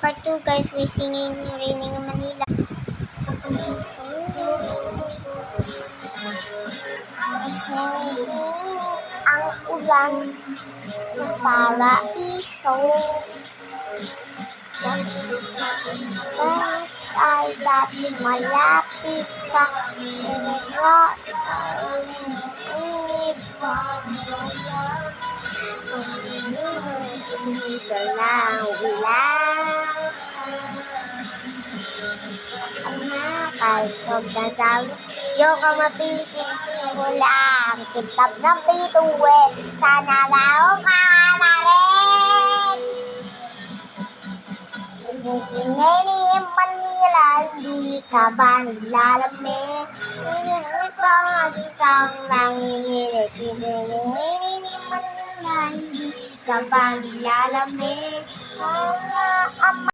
Part 2 guys, we're singing Raining in Manila. Ang ulan sa paraiso. Ay dati malapit ka. Inip dito na ulan. Ang nakalkog na sabi, yung kamapingping ko lang, kitap ng pituwe, sana daw makamarin. Ngayon Manila, hindi ka ba naglalamig? Ito mag-isang nanginginig. Ngayon Manila, hindi ka ba naglalamig?